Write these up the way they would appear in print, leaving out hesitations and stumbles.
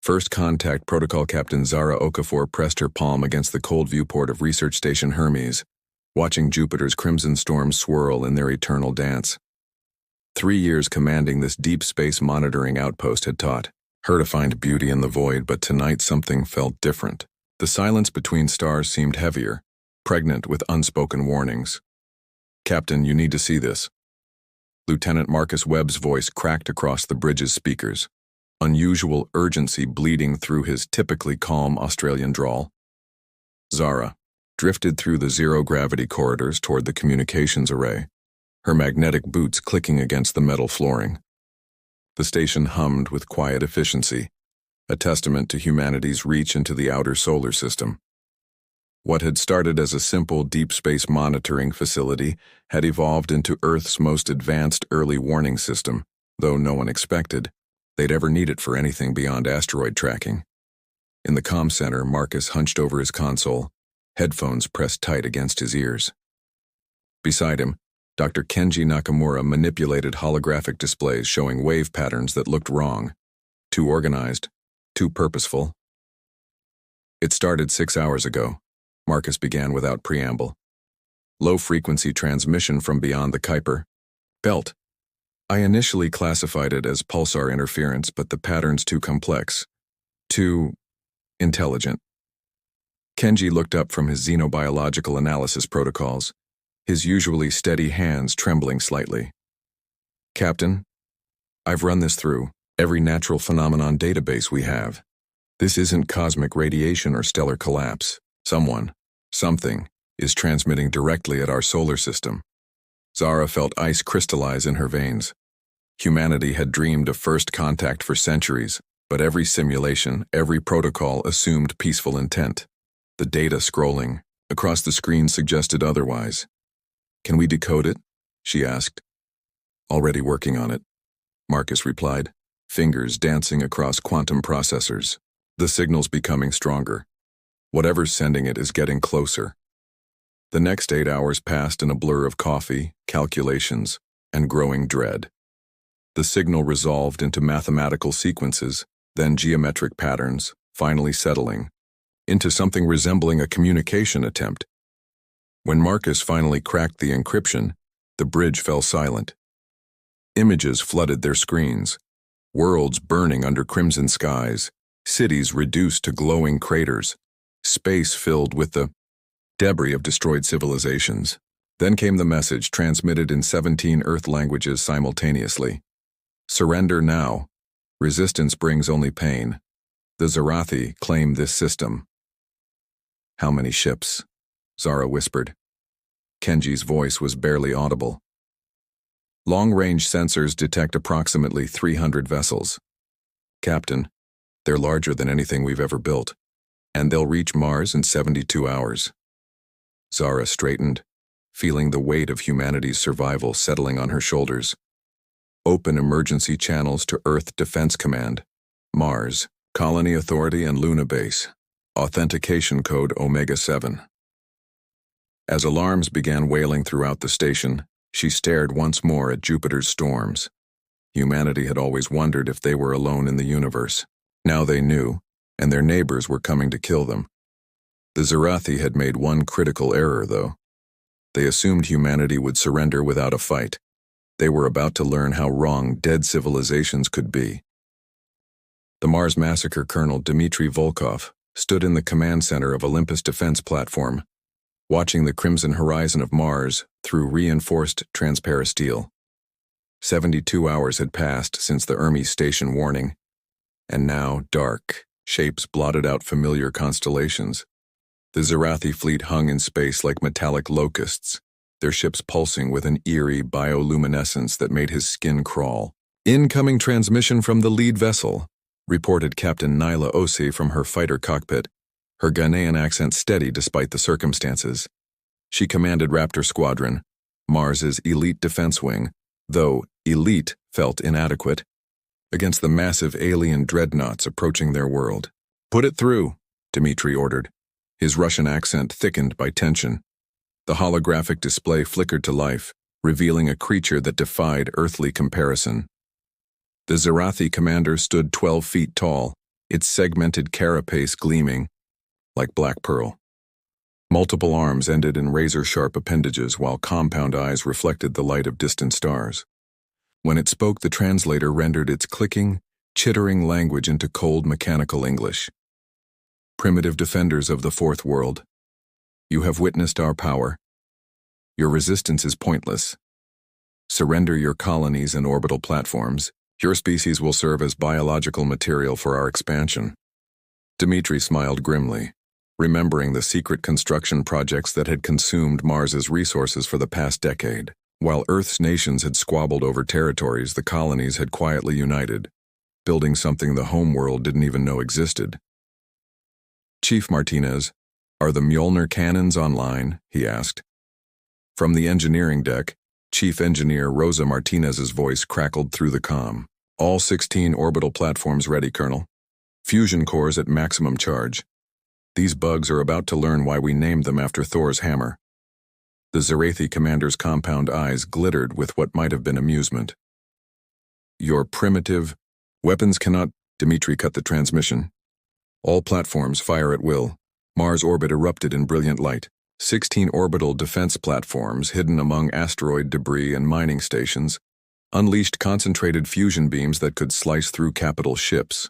First Contact Protocol Captain Zara Okafor pressed her palm against the cold viewport of Research Station Hermes, watching Jupiter's crimson storms swirl in their eternal dance. 3 years commanding this deep space monitoring outpost had taught her to find beauty in the void, but tonight something felt different. The silence between stars seemed heavier, pregnant with unspoken warnings. "Captain, you need to see this." Lieutenant Marcus Webb's voice cracked across the bridge's speakers, unusual urgency bleeding through his typically calm Australian drawl. Zara drifted through the zero-gravity corridors toward the communications array, her magnetic boots clicking against the metal flooring. The station hummed with quiet efficiency, a testament to humanity's reach into the outer solar system. What had started as a simple deep space monitoring facility had evolved into Earth's most advanced early warning system, though no one expected they'd ever need it for anything beyond asteroid tracking. In the comm center, Marcus hunched over his console, headphones pressed tight against his ears. Beside him, Dr. Kenji Nakamura manipulated holographic displays showing wave patterns that looked wrong, too organized, too purposeful. "It started 6 hours ago," Marcus began without preamble. "Low-frequency transmission from beyond the Kuiper belt. I initially classified it as pulsar interference, but the pattern's too complex, too intelligent." Kenji looked up from his xenobiological analysis protocols, his usually steady hands trembling slightly. "Captain, I've run this through every natural phenomenon database we have. This isn't cosmic radiation or stellar collapse. Something, is transmitting directly at our solar system." Zara felt ice crystallize in her veins. Humanity had dreamed of first contact for centuries, but every simulation, every protocol assumed peaceful intent. The data scrolling across the screen suggested otherwise. "Can we decode it?" she asked. "Already working on it," Marcus replied, fingers dancing across quantum processors. "The signal's becoming stronger. Whatever's sending it is getting closer." The next 8 hours passed in a blur of coffee, calculations, and growing dread. The signal resolved into mathematical sequences, then geometric patterns, finally settling into something resembling a communication attempt. When Marcus finally cracked the encryption, the bridge fell silent. Images flooded their screens, worlds burning under crimson skies, cities reduced to glowing craters, space filled with the debris of destroyed civilizations. Then came the message transmitted in 17 Earth languages simultaneously. "Surrender now. Resistance brings only pain. The Zarathi claim this system." "How many ships?" Zara whispered. Kenji's voice was barely audible. "Long-range sensors detect approximately 300 vessels. Captain, they're larger than anything we've ever built, and they'll reach Mars in 72 hours. Zara straightened, feeling the weight of humanity's survival settling on her shoulders. "Open emergency channels to Earth Defense Command, Mars, Colony Authority and Luna Base. Authentication code Omega-7. As alarms began wailing throughout the station, she stared once more at Jupiter's storms. Humanity had always wondered if they were alone in the universe. Now they knew, and their neighbors were coming to kill them. The Zarathi had made one critical error, though. They assumed humanity would surrender without a fight. They were about to learn how wrong dead civilizations could be. The Mars Massacre Colonel Dmitry Volkov stood in the command center of Olympus Defense Platform, watching the crimson horizon of Mars through reinforced transparasteel. 72 hours had passed since the Hermes station warning, and now dark shapes blotted out familiar constellations. The Zarathi fleet hung in space like metallic locusts, their ships pulsing with an eerie bioluminescence that made his skin crawl. "Incoming transmission from the lead vessel," reported Captain Nyla Osi from her fighter cockpit, her Ghanaian accent steady despite the circumstances. She commanded Raptor Squadron, Mars's elite defense wing, though elite felt inadequate, against the massive alien dreadnoughts approaching their world. "Put it through," Dmitry ordered, his Russian accent thickened by tension. The holographic display flickered to life, revealing a creature that defied earthly comparison. The Zarathi commander stood 12 feet tall, its segmented carapace gleaming like black pearl. Multiple arms ended in razor-sharp appendages while compound eyes reflected the light of distant stars. When it spoke, the translator rendered its clicking, chittering language into cold mechanical English. Primitive defenders of the Fourth World, you have witnessed our power. Your resistance is pointless. Surrender your colonies and orbital platforms. Your species will serve as biological material for our expansion. Dmitri smiled grimly, remembering the secret construction projects that had consumed Mars's resources for the past decade. While Earth's nations had squabbled over territories, the colonies had quietly united, building something the homeworld didn't even know existed. Chief Martinez, are the Mjolnir cannons online? He asked. From the engineering deck, Chief Engineer Rosa Martinez's voice crackled through the comm. All 16 orbital platforms ready, Colonel. Fusion cores at maximum charge. These bugs are about to learn why we named them after Thor's hammer. The Zarathi commander's compound eyes glittered with what might have been amusement. Your primitive weapons cannot. Dmitri cut the transmission. All platforms fire at will. Mars orbit erupted in brilliant light. 16 orbital defense platforms hidden among asteroid debris and mining stations unleashed concentrated fusion beams that could slice through capital ships.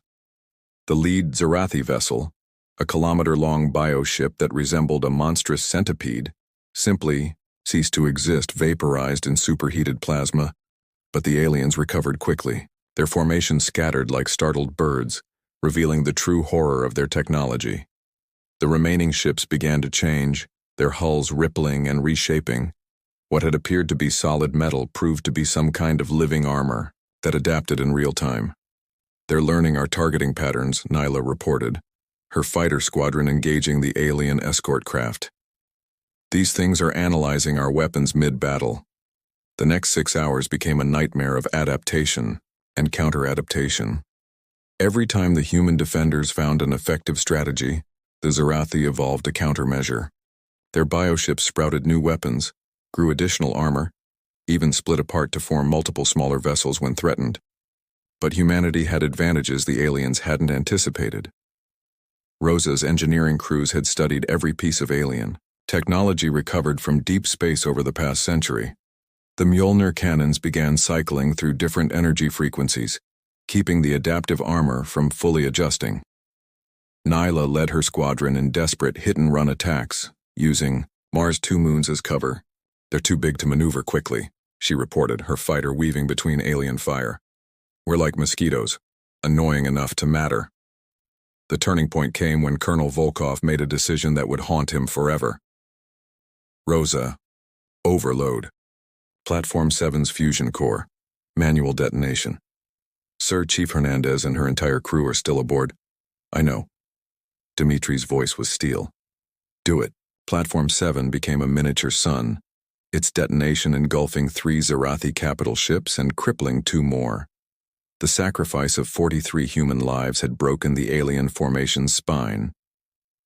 The lead Zarathi vessel, a kilometer-long bioship that resembled a monstrous centipede, simply ceased to exist, vaporized in superheated plasma, but the aliens recovered quickly, their formation scattered like startled birds, revealing the true horror of their technology. The remaining ships began to change, their hulls rippling and reshaping. What had appeared to be solid metal proved to be some kind of living armor that adapted in real time. They're learning our targeting patterns, Nyla reported, her fighter squadron engaging the alien escort craft. These things are analyzing our weapons mid-battle. The next 6 hours became a nightmare of adaptation and counter-adaptation. Every time the human defenders found an effective strategy, the Zarathi evolved a countermeasure. Their bioships sprouted new weapons, grew additional armor, even split apart to form multiple smaller vessels when threatened. But humanity had advantages the aliens hadn't anticipated. Rosa's engineering crews had studied every piece of alien technology recovered from deep space over the past century. The Mjolnir cannons began cycling through different energy frequencies, keeping the adaptive armor from fully adjusting. Nyla led her squadron in desperate hit-and-run attacks, using Mars' 2 moons as cover. They're too big to maneuver quickly, she reported, her fighter weaving between alien fire. We're like mosquitoes, annoying enough to matter. The turning point came when Colonel Volkov made a decision that would haunt him forever. Rosa, overload. Platform 7's fusion core, manual detonation. Sir, Chief Hernandez and her entire crew are still aboard. I know. Dimitri's voice was steel. Do it. Platform 7 became a miniature sun, its detonation engulfing 3 Zarathi capital ships and crippling 2 more. The sacrifice of 43 human lives had broken the alien formation's spine.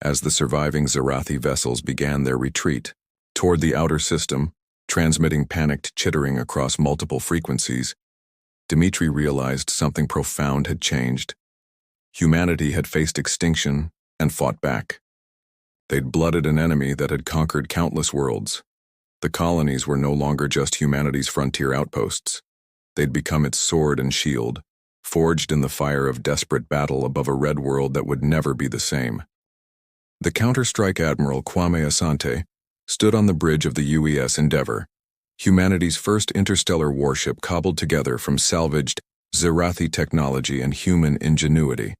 As the surviving Zarathi vessels began their retreat toward the outer system, transmitting panicked chittering across multiple frequencies, Dmitri realized something profound had changed. Humanity had faced extinction and fought back. They'd blooded an enemy that had conquered countless worlds. The colonies were no longer just humanity's frontier outposts. They'd become its sword and shield, forged in the fire of desperate battle above a red world that would never be the same. The Counter-Strike Admiral Kwame Asante stood on the bridge of the UES Endeavour, humanity's first interstellar warship cobbled together from salvaged Zarathi technology and human ingenuity.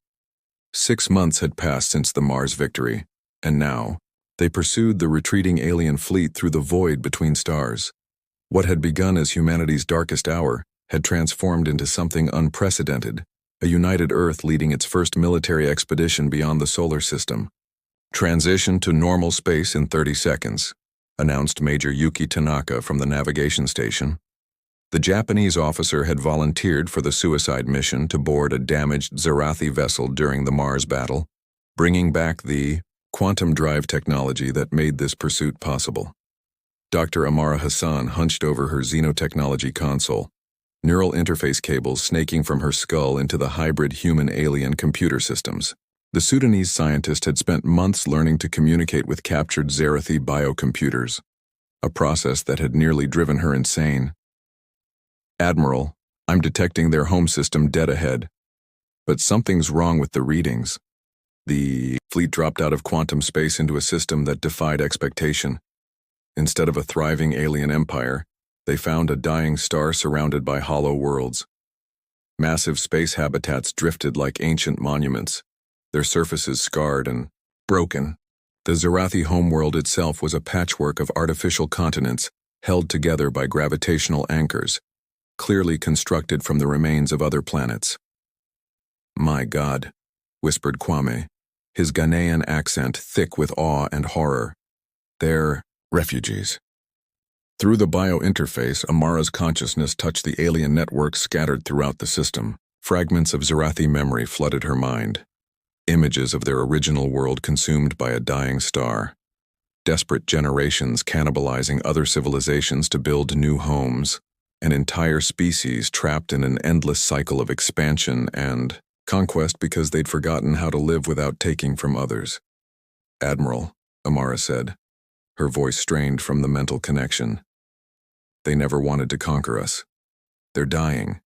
6 months had passed since the Mars victory, and now, they pursued the retreating alien fleet through the void between stars. What had begun as humanity's darkest hour had transformed into something unprecedented, a united Earth leading its first military expedition beyond the solar system. Transition to normal space in 30 seconds, announced Major Yuki Tanaka from the navigation station. The Japanese officer had volunteered for the suicide mission to board a damaged Zarathi vessel during the Mars battle, bringing back the quantum drive technology that made this pursuit possible. Dr. Amara Hassan hunched over her xenotechnology console, neural interface cables snaking from her skull into the hybrid human-alien computer systems. The Sudanese scientist had spent months learning to communicate with captured Zarathi biocomputers, a process that had nearly driven her insane. "Admiral, I'm detecting their home system dead ahead. But something's wrong with the readings." The fleet dropped out of quantum space into a system that defied expectation. Instead of a thriving alien empire, they found a dying star surrounded by hollow worlds. Massive space habitats drifted like ancient monuments, their surfaces scarred and broken. The Zarathi homeworld itself was a patchwork of artificial continents held together by gravitational anchors, clearly constructed from the remains of other planets. "My God," whispered Kwame, his Ghanaian accent thick with awe and horror. "They're refugees." Through the bio-interface, Amara's consciousness touched the alien networks scattered throughout the system. Fragments of Zarathi memory flooded her mind. Images of their original world consumed by a dying star. Desperate generations cannibalizing other civilizations to build new homes. An entire species trapped in an endless cycle of expansion and conquest because they'd forgotten how to live without taking from others. "Admiral," Amara said, her voice strained from the mental connection. "They never wanted to conquer us. They're dying.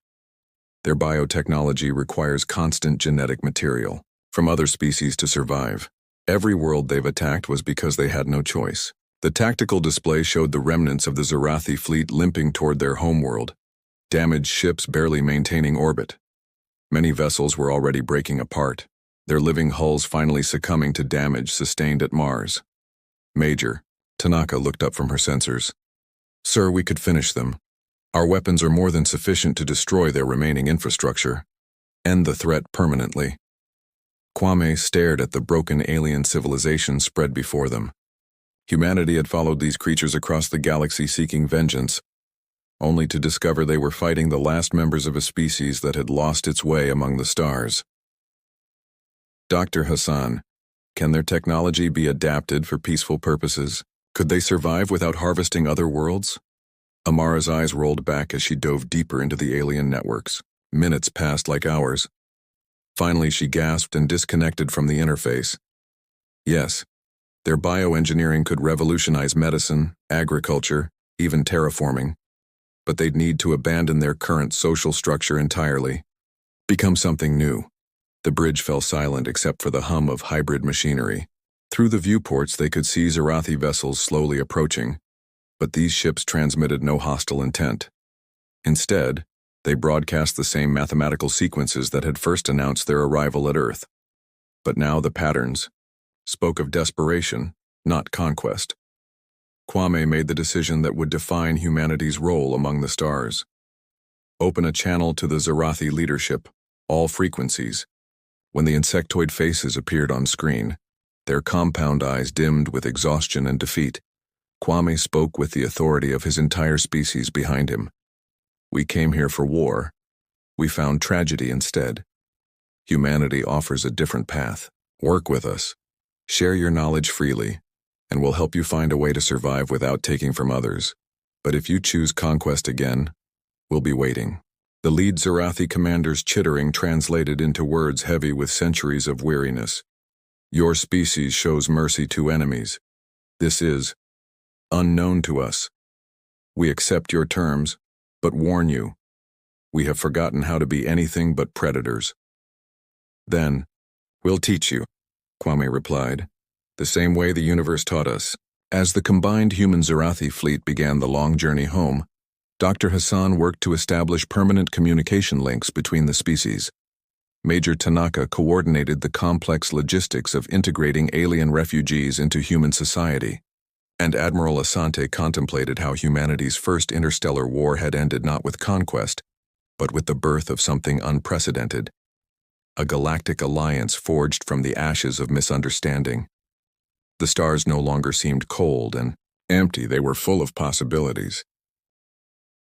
Their biotechnology requires constant genetic material from other species to survive. Every world they've attacked was because they had no choice." The tactical display showed the remnants of the Zarathi fleet limping toward their homeworld, damaged ships barely maintaining orbit. Many vessels were already breaking apart, their living hulls finally succumbing to damage sustained at Mars. "Major," Tanaka looked up from her sensors. "Sir, we could finish them. Our weapons are more than sufficient to destroy their remaining infrastructure. End the threat permanently." Kwame stared at the broken alien civilization spread before them. Humanity had followed these creatures across the galaxy seeking vengeance, only to discover they were fighting the last members of a species that had lost its way among the stars. "Dr. Hassan, can their technology be adapted for peaceful purposes? Could they survive without harvesting other worlds?" Amara's eyes rolled back as she dove deeper into the alien networks. Minutes passed like hours. Finally, she gasped and disconnected from the interface. Yes, their bioengineering could revolutionize medicine, agriculture, even terraforming. But they'd need to abandon their current social structure entirely. Become something new. The bridge fell silent except for the hum of hybrid machinery. Through the viewports they could see Zarathi vessels slowly approaching, but these ships transmitted no hostile intent. Instead, they broadcast the same mathematical sequences that had first announced their arrival at Earth. But now the patterns spoke of desperation, not conquest. Kwame made the decision that would define humanity's role among the stars. Open a channel to the Zarathi leadership, all frequencies. When the insectoid faces appeared on screen, their compound eyes dimmed with exhaustion and defeat, Kwame spoke with the authority of his entire species behind him. "We came here for war. We found tragedy instead. Humanity offers a different path. Work with us. Share your knowledge freely, and we'll help you find a way to survive without taking from others. But if you choose conquest again, we'll be waiting." The lead Zarathi commander's chittering translated into words heavy with centuries of weariness. "Your species shows mercy to enemies. This is unknown to us. We accept your terms, but warn you, we have forgotten how to be anything but predators." "Then, we'll teach you," Kwame replied, "the same way the universe taught us." As the combined human Zarathi fleet began the long journey home, Dr. Hassan worked to establish permanent communication links between the species. Major Tanaka coordinated the complex logistics of integrating alien refugees into human society, and Admiral Asante contemplated how humanity's first interstellar war had ended not with conquest, but with the birth of something unprecedented, a galactic alliance forged from the ashes of misunderstanding. The stars no longer seemed cold and empty, they were full of possibilities.